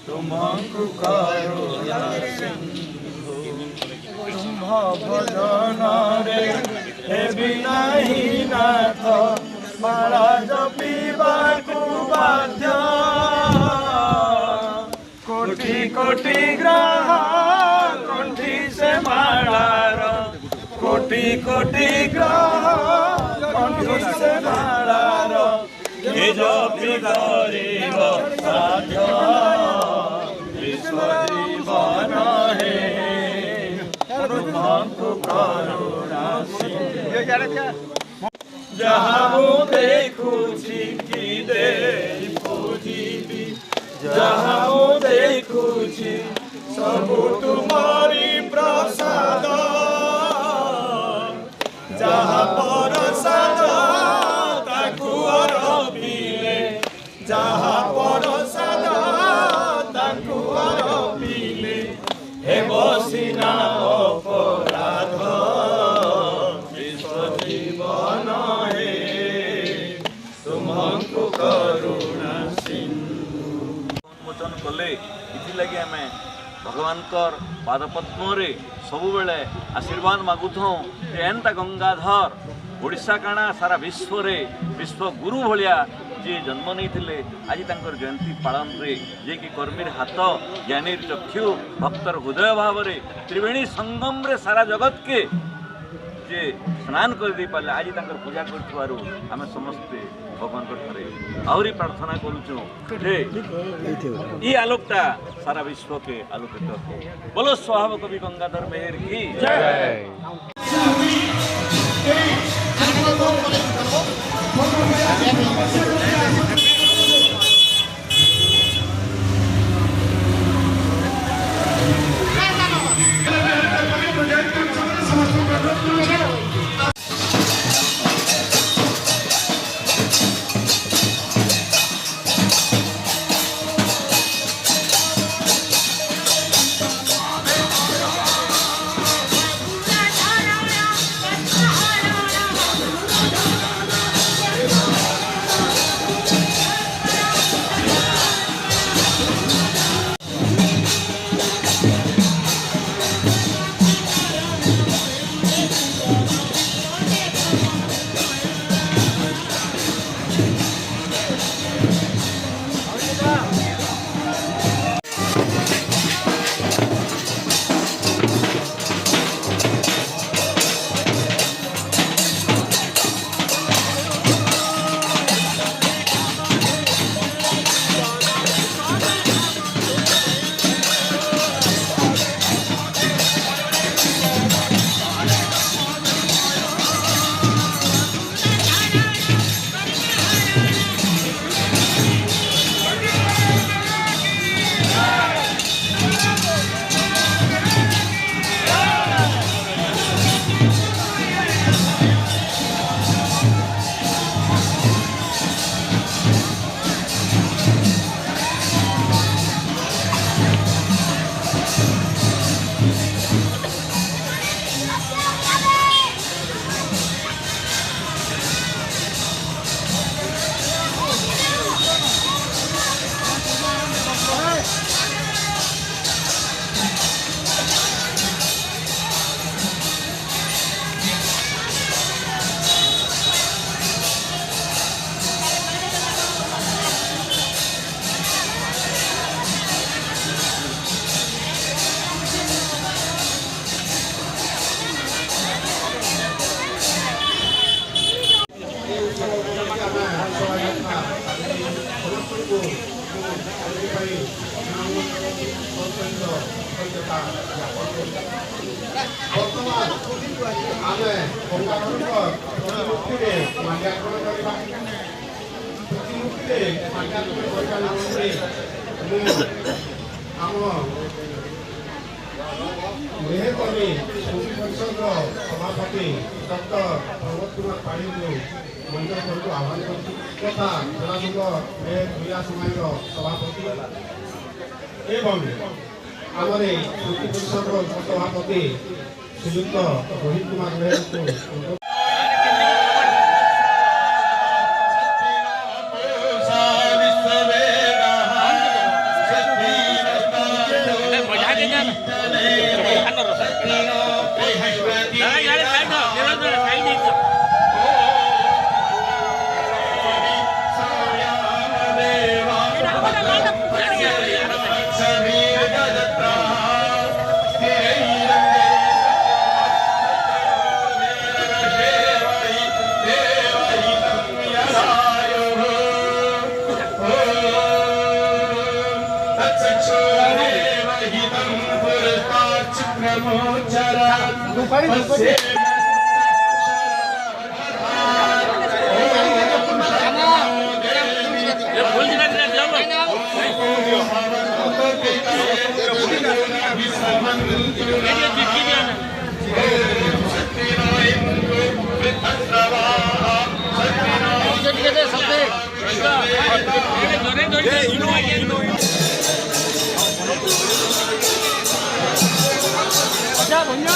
तुमको करुणा सिंधु तुम भजन रे हेबि नाही नाथ माला जपिबाकु बाध्य कोटि कोटि ग्रह कंठी से मालार कोटि कोटि ग्रह कंठी से मालार हे जपि गरीब साध्य विश्व जीवन हे तुमको करुणा जहाँ देखुछि कि देखुछि जहाँ देखुछि सबु तुम्हारी प्रसाद जहाँ प्रसाद ताकु अरपिले जहाँ प्रसाद ताकु अरपिले हे बसिना अपराध विश्व जीवन हे तुमको करुणा उन्मोचन कले इथिलागि आमे भगवान पादपद्म सबु बेले आशीर्वाद मागुथौ एंता गंगाधर ओडिशा काना सारा विश्व रे विश्व गुरु भलिया जी जन्म नहीं आज तंकर जयंती पालन रे जे कि कर्मीर हाथ ज्ञानीर चक्षु भक्तर हृदय भाव रे त्रिवेणी संगम रे सारा जगत के जे स्नान कर दे पाले आज तंकर पूजा करथुवारु आमे समस्ते भगवान ठारे आहुरी प्रार्थना करूछु जे ई आलोकता सारा विश्व के आलोकित हो। बोलो स्वभाव कवि गंगाधर मेहर की जय। सभापति डॉक्टर प्रमोद कुमार पाणी मंच को आह्वान तथा जनासंघ भूया समाज सभापति एवं आमर श्रुति परिषद सभापति श्रीयुक्त रोहित कुमार मेहर को 자, 뭐냐?